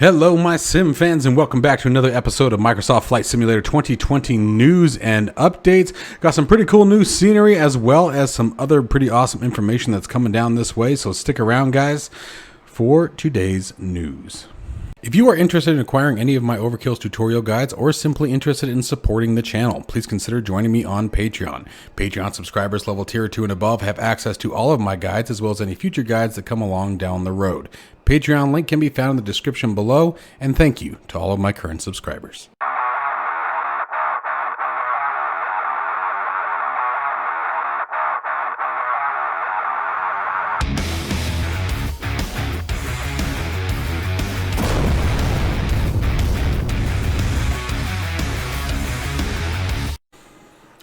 Hello, my sim fans, and welcome back to another episode of Microsoft Flight Simulator 2020 news and updates. Got some pretty cool new scenery as well as some other pretty awesome information that's coming down this way, so stick around, guys, for today's news. If you are interested in acquiring any of my Overkills tutorial guides or simply interested in supporting the channel, please consider joining me on Patreon. Patreon subscribers level tier 2 and above have access to all of my guides as well as any future guides that come along down the road. Patreon link can be found in the description below, and thank you to all of my current subscribers.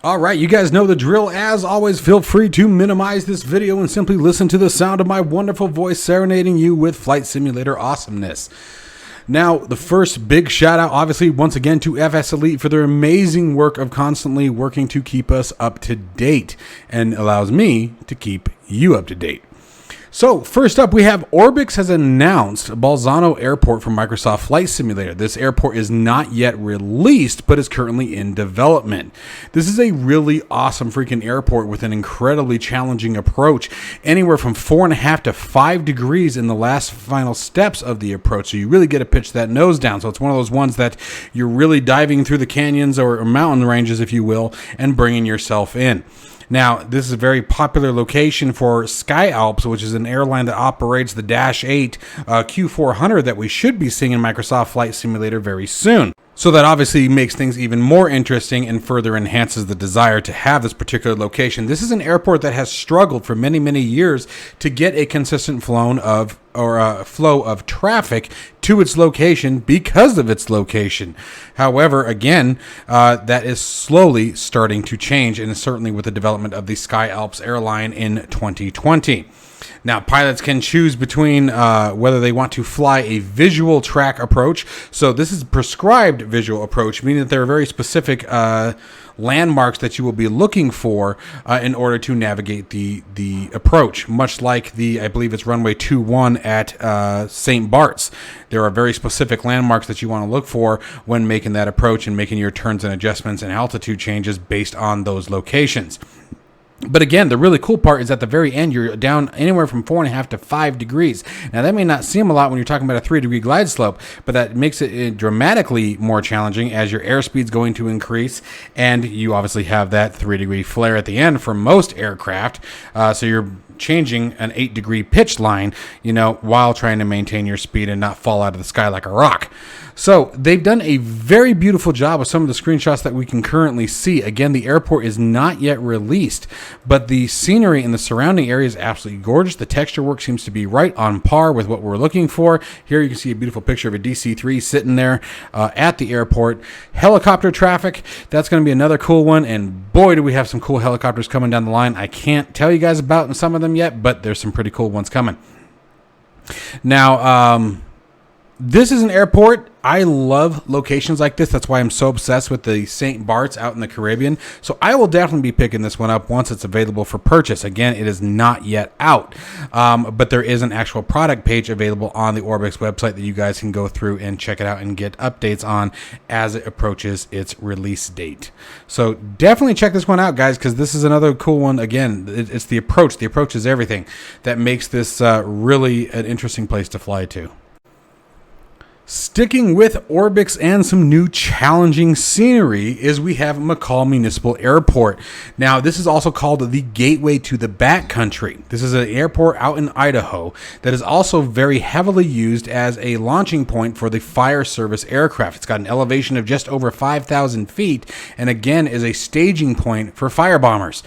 All right, you guys know the drill. As always, feel free to minimize this video and simply listen to the sound of my wonderful voice serenading you with Flight Simulator awesomeness. Now, the first big shout out, obviously, once again to FS Elite for their amazing work of constantly working to keep us up to date and allows me to keep you up to date. So first up, we have Orbix has announced Bolzano Airport for Microsoft Flight Simulator. This airport is not yet released, but is currently in development. This is a really awesome freaking airport with an incredibly challenging approach, anywhere from 4.5 to 5 degrees in the last final steps of the approach. So you really get to pitch that nose down. So it's one of those ones that you're really diving through the canyons or mountain ranges, if you will, and bringing yourself in. Now, this is a very popular location for Sky Alps, which is an airline that operates the Dash 8 Q400 that we should be seeing in Microsoft Flight Simulator very soon. So that obviously makes things even more interesting and further enhances the desire to have this particular location. This is an airport that has struggled for many, many years to get a consistent flow of traffic to its location because of its location. However, again, that is slowly starting to change, and certainly with the development of the Sky Alps airline in 2020. Now, pilots can choose between whether they want to fly a visual track approach. So this is prescribed visual approach, meaning that there are very specific landmarks that you will be looking for in order to navigate the approach, much like I believe it's runway 21 at St. Bart's. There are very specific landmarks that you want to look for when making that approach and making your turns and adjustments and altitude changes based on those locations. But again, the really cool part is at the very end, you're down anywhere from 4.5 to 5 degrees. Now, that may not seem a lot when you're talking about a 3-degree glide slope, but that makes it dramatically more challenging as your airspeed's going to increase, and you obviously have that 3-degree flare at the end for most aircraft. So you're changing an 8-degree pitch line, while trying to maintain your speed and not fall out of the sky like a rock. So they've done a very beautiful job with some of the screenshots that we can currently see. Again, the airport is not yet released, but the scenery in the surrounding area is absolutely gorgeous. The texture work seems to be right on par with what we're looking for. Here you can see a beautiful picture of a DC-3 sitting there at the airport. Helicopter traffic, that's going to be another cool one, and boy, do we have some cool helicopters coming down the line. I can't tell you guys about some of them yet, but there's some pretty cool ones coming. Now, this is an airport. I love locations like this. That's why I'm so obsessed with the St. Bart's out in the Caribbean. So I will definitely be picking this one up once it's available for purchase. Again, it is not yet out, but there is an actual product page available on the Orbix website that you guys can go through and check it out and get updates on as it approaches its release date. So definitely check this one out, guys, because this is another cool one. Again, it's the approach. The approach is everything that makes this really an interesting place to fly to. Sticking with Orbix and some new challenging scenery is we have McCall Municipal Airport. Now, this is also called the gateway to the backcountry. This is an airport out in Idaho that is also very heavily used as a launching point for the fire service aircraft. It's got an elevation of just over 5,000 feet and again is a staging point for fire bombers.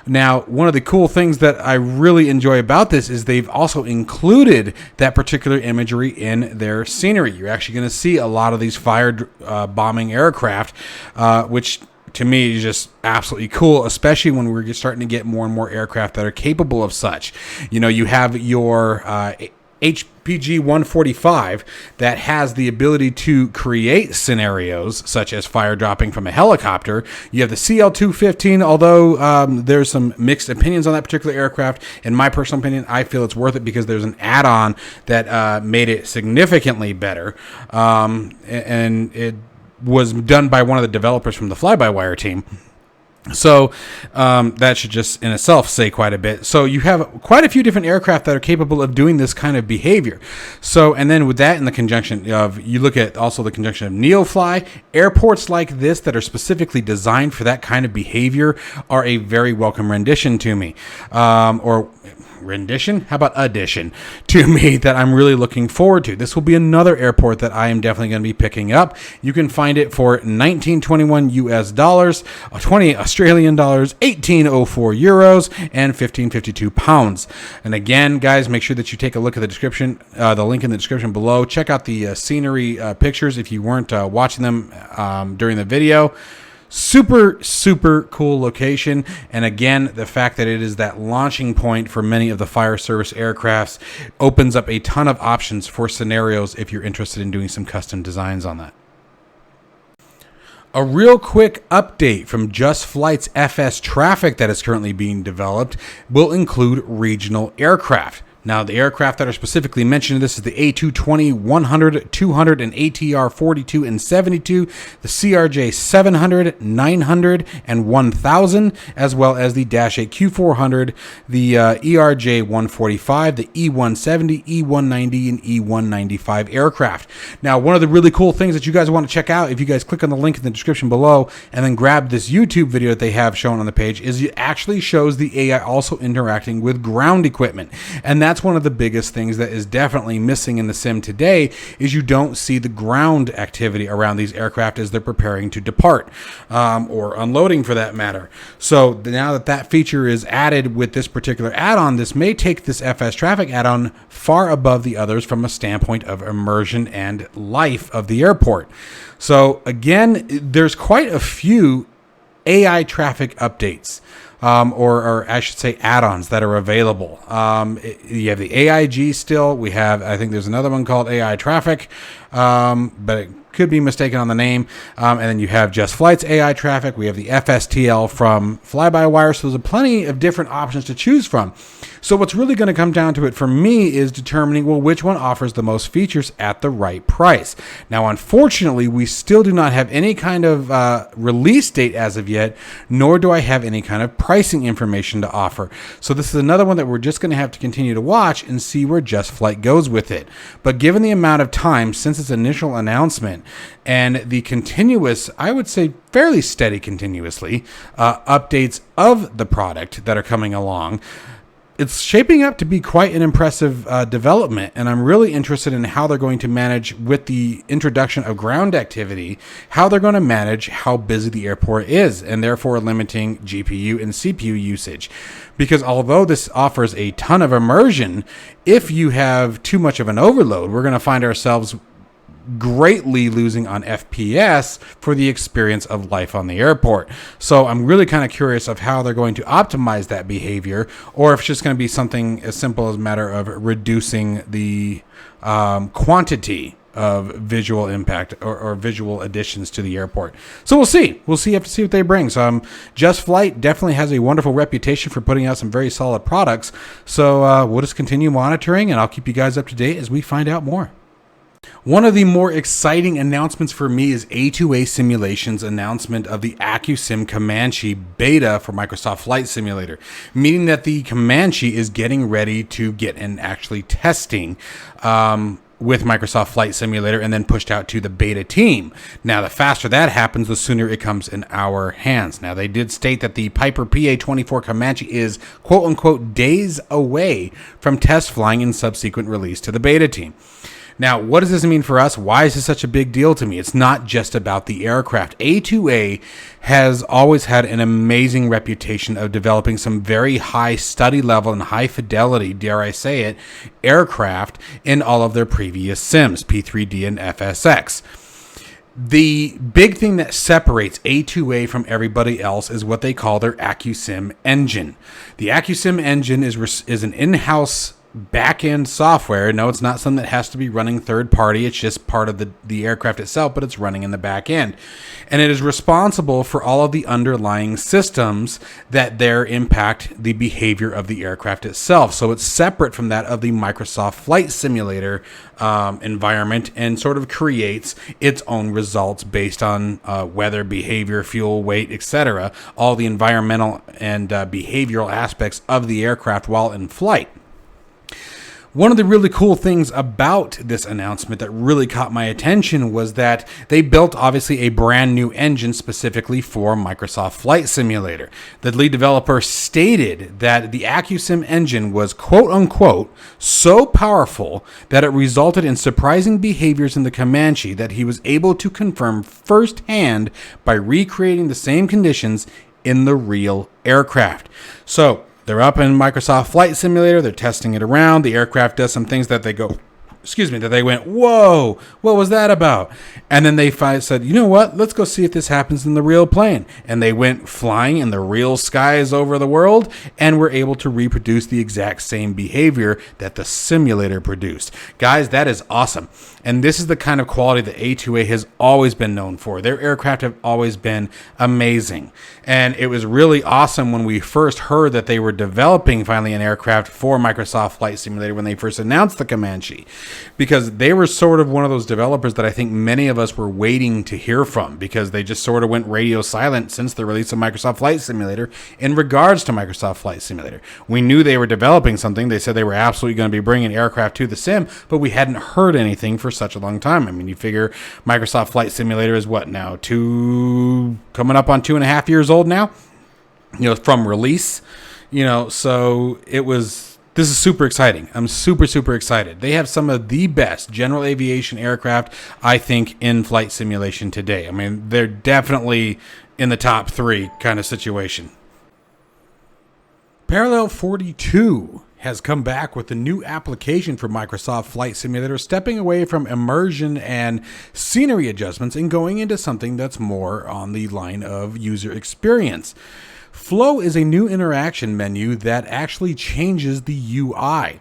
Now, one of the cool things that I really enjoy about this is they've also included that particular imagery in their scenery. You're actually going to see a lot of these fire bombing aircraft, which to me is just absolutely cool, especially when we're starting to get more and more aircraft that are capable of such. You have your PG-145 that has the ability to create scenarios such as fire dropping from a helicopter. You have the CL-215, although there's some mixed opinions on that particular aircraft. In my personal opinion, I feel it's worth it because there's an add-on that made it significantly better, and it was done by one of the developers from the Flybywire team. So that should just in itself say quite a bit. So you have quite a few different aircraft that are capable of doing this kind of behavior. So, and then with that in the conjunction of, you look at also the conjunction of NeoFly, airports like this that are specifically designed for that kind of behavior are a very welcome rendition to me. Rendition? How about addition to me that I'm really looking forward to. This will be another airport that I am definitely going to be picking up. You can find it for $19.21 US dollars, 20 Australian dollars, 18.04 euros, and 15.52 pounds. And again, guys, make sure that you take a look at the description, the link in the description below. Check out the scenery pictures if you weren't watching them during the video. Super cool location, and again, the fact that it is that launching point for many of the fire service aircrafts opens up a ton of options for scenarios if you're interested in doing some custom designs on that. A real quick update from Just Flight's FS traffic that is currently being developed will include regional aircraft. Now, the aircraft that are specifically mentioned in this is the A220, 100, 200, and ATR 42 and 72, the CRJ 700, 900, and 1000, as well as the Dash 8 Q400, the ERJ 145, the E170, E190, and E195 aircraft. Now, one of the really cool things that you guys want to check out, if you guys click on the link in the description below and then grab this YouTube video that they have shown on the page, is it actually shows the AI also interacting with ground equipment. And that's one of the biggest things that is definitely missing in the sim today, is you don't see the ground activity around these aircraft as they're preparing to depart, or unloading for that matter. So now that that feature is added with this particular add-on, this may take this FS traffic add-on far above the others from a standpoint of immersion and life of the airport. So again, there's quite a few AI traffic updates. Or I should say add-ons that are available. You have the AIG still. We have, I think there's another one called AI Traffic, but it could be mistaken on the name. And then you have Just Flight's AI Traffic. We have the FSTL from Flybywire. So there's plenty of different options to choose from. So what's really going to come down to it for me is determining, well, which one offers the most features at the right price. Now, unfortunately, we still do not have any kind of release date as of yet, nor do I have any kind of pricing information to offer. So this is another one that we're just going to have to continue to watch and see where Just Flight goes with it. But given the amount of time since its initial announcement and the continuous, I would say fairly steady continuously, updates of the product that are coming along, it's shaping up to be quite an impressive development, and I'm really interested in how they're going to manage with the introduction of ground activity, how they're going to manage how busy the airport is, and therefore limiting GPU and CPU usage. Because although this offers a ton of immersion, if you have too much of an overload, we're going to find ourselves greatly losing on FPS for the experience of life on the airport. So I'm really kind of curious of how they're going to optimize that behavior, or if it's just going to be something as simple as a matter of reducing the quantity of visual impact or visual additions to the airport. So we'll see. We'll see. Have to see what they bring. So Just Flight definitely has a wonderful reputation for putting out some very solid products. So we'll just continue monitoring, and I'll keep you guys up to date as we find out more. One of the more exciting announcements for me is A2A Simulation's announcement of the AccuSim Comanche beta for Microsoft Flight Simulator, meaning that the Comanche is getting ready to get and actually testing with Microsoft Flight Simulator and then pushed out to the beta team. Now, the faster that happens, the sooner it comes in our hands. Now, they did state that the Piper PA-24 Comanche is quote-unquote days away from test flying and subsequent release to the beta team. Now, what does this mean for us? Why is this such a big deal to me? It's not just about the aircraft. A2A has always had an amazing reputation of developing some very high study level and high fidelity, dare I say it, aircraft in all of their previous sims, P3D and FSX. The big thing that separates A2A from everybody else is what they call their AccuSim engine. The AccuSim engine is an in-house back-end software. No, it's not something that has to be running third-party. It's just part of the aircraft itself, but it's running in the back end. And it is responsible for all of the underlying systems that there impact the behavior of the aircraft itself. So it's separate from that of the Microsoft Flight Simulator environment, and sort of creates its own results based on weather, behavior, fuel, weight, etc. All the environmental and behavioral aspects of the aircraft while in flight. One of the really cool things about this announcement that really caught my attention was that they built obviously a brand new engine specifically for Microsoft Flight Simulator. The lead developer stated that the AccuSim engine was quote unquote so powerful that it resulted in surprising behaviors in the Comanche that he was able to confirm firsthand by recreating the same conditions in the real aircraft. So they're up in Microsoft Flight Simulator. They're testing it around. The aircraft does some things that they go, that they went, whoa, what was that about? And then they said, you know what? Let's go see if this happens in the real plane. And they went flying in the real skies over the world and were able to reproduce the exact same behavior that the simulator produced. Guys, that is awesome. And this is the kind of quality that A2A has always been known for. Their aircraft have always been amazing. And it was really awesome when we first heard that they were developing finally an aircraft for Microsoft Flight Simulator when they first announced the Comanche, because they were sort of one of those developers that I think many of us were waiting to hear from, because they just sort of went radio silent since the release of Microsoft Flight Simulator in regards to Microsoft Flight Simulator. We knew they were developing something. They said they were absolutely going to be bringing aircraft to the sim, but we hadn't heard anything for such a long time. I mean, you figure Microsoft Flight Simulator is what now? Coming up on 2.5 years old now, from release, so this is super exciting. I'm super, super excited. They have some of the best general aviation aircraft, I think, in flight simulation today. I mean, they're definitely in the top 3 kind of situation. Parallel 42 has come back with a new application for Microsoft Flight Simulator, stepping away from immersion and scenery adjustments and going into something that's more on the line of user experience. Flow is a new interaction menu that actually changes the UI.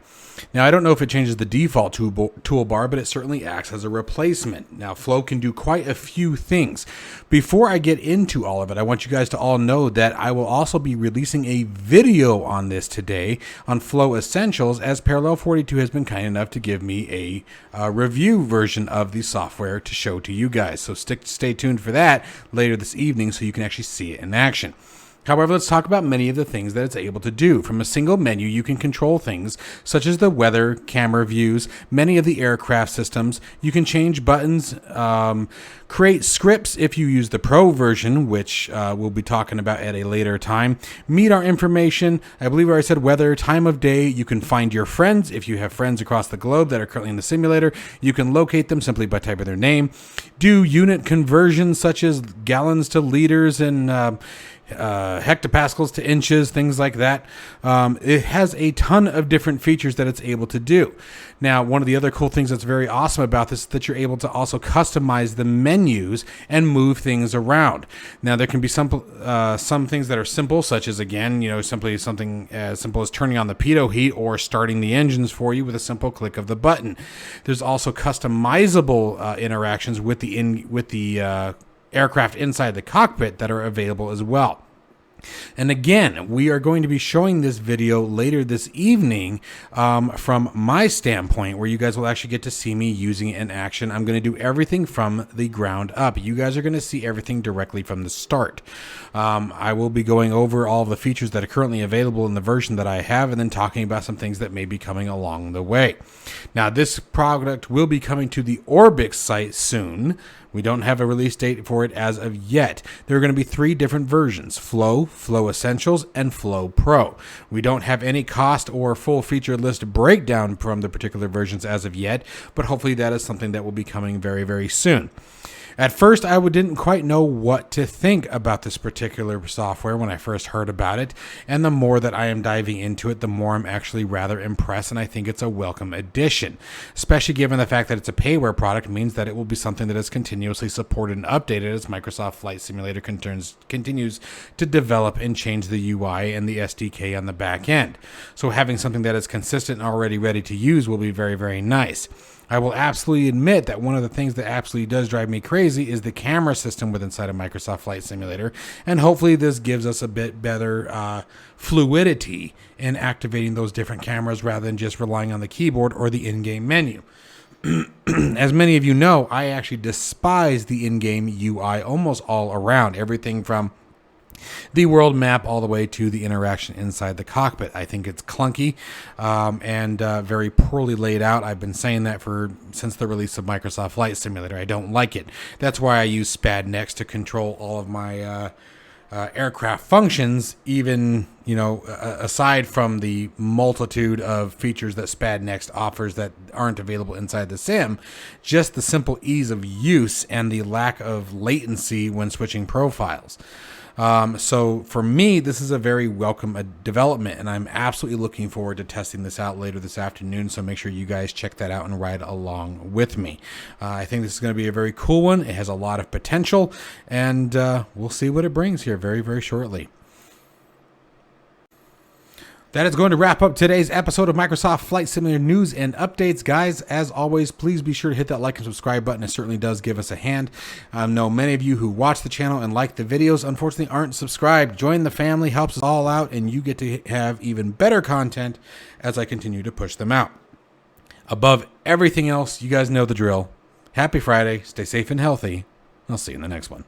Now, I don't know if it changes the default toolbar, but it certainly acts as a replacement. Now, Flow can do quite a few things. Before I get into all of it, I want you guys to all know that I will also be releasing a video on this today on Flow Essentials, as Parallel 42 has been kind enough to give me a review version of the software to show to you guys. So stay tuned for that later this evening so you can actually see it in action. However, let's talk about many of the things that it's able to do. From a single menu, you can control things such as the weather, camera views, many of the aircraft systems. You can change buttons, create scripts if you use the Pro version, which we'll be talking about at a later time. Meet our information. I believe I already said weather, time of day. You can find your friends if you have friends across the globe that are currently in the simulator. You can locate them simply by typing their name. Do unit conversions such as gallons to liters and hectopascals to inches, things like that. It has a ton of different features that it's able to do. Now, one of the other cool things that's very awesome about this is that you're able to also customize the menus and move things around. Now, there can be some things that are simple, such as, again, simply something as simple as turning on the pitot heat or starting the engines for you with a simple click of the button. There's also customizable interactions with the aircraft inside the cockpit that are available as well. And again, we are going to be showing this video later this evening from my standpoint, where you guys will actually get to see me using it in action. I'm going to do everything from the ground up. You guys are going to see everything directly from the start. I will be going over all of the features that are currently available in the version that I have, and then talking about some things that may be coming along the way. Now, this product will be coming to the Orbix site soon. We don't have a release date for it as of yet. There are going to be 3 different versions: Flow, Flow Essentials, and Flow Pro. We don't have any cost or full feature list breakdown from the particular versions as of yet, but hopefully that is something that will be coming very, very soon. At first, I didn't quite know what to think about this particular software when I first heard about it, and the more that I am diving into it, the more I'm actually rather impressed, and I think it's a welcome addition, especially given the fact that it's a payware product means that it will be something that is continuously supported and updated as Microsoft Flight Simulator continues to develop and change the UI and the SDK on the back end. So having something that is consistent and already ready to use will be very, very nice. I will absolutely admit that one of the things that absolutely does drive me crazy is the camera system within inside of Microsoft Flight Simulator, and hopefully this gives us a bit better fluidity in activating those different cameras rather than just relying on the keyboard or the in-game menu. As many of you know, I actually despise the in-game UI almost all around, everything from the world map all the way to the interaction inside the cockpit. I think it's clunky and very poorly laid out. I've been saying that since the release of Microsoft Flight Simulator. I don't like it. That's why I use SpadNext to control all of my aircraft functions, even aside from the multitude of features that SpadNext offers that aren't available inside the sim. Just the simple ease of use and the lack of latency when switching profiles. So for me, this is a very welcome development, and I'm absolutely looking forward to testing this out later this afternoon. So make sure you guys check that out and ride along with me. I think this is going to be a very cool one. It has a lot of potential, and we'll see what it brings here very, very shortly. That is going to wrap up today's episode of Microsoft Flight Simulator news and updates. Guys, as always, please be sure to hit that like and subscribe button. It certainly does give us a hand. I know many of you who watch the channel and like the videos, unfortunately, aren't subscribed. Join the family, helps us all out, and you get to have even better content as I continue to push them out. Above everything else, you guys know the drill. Happy Friday. Stay safe and healthy. I'll see you in the next one.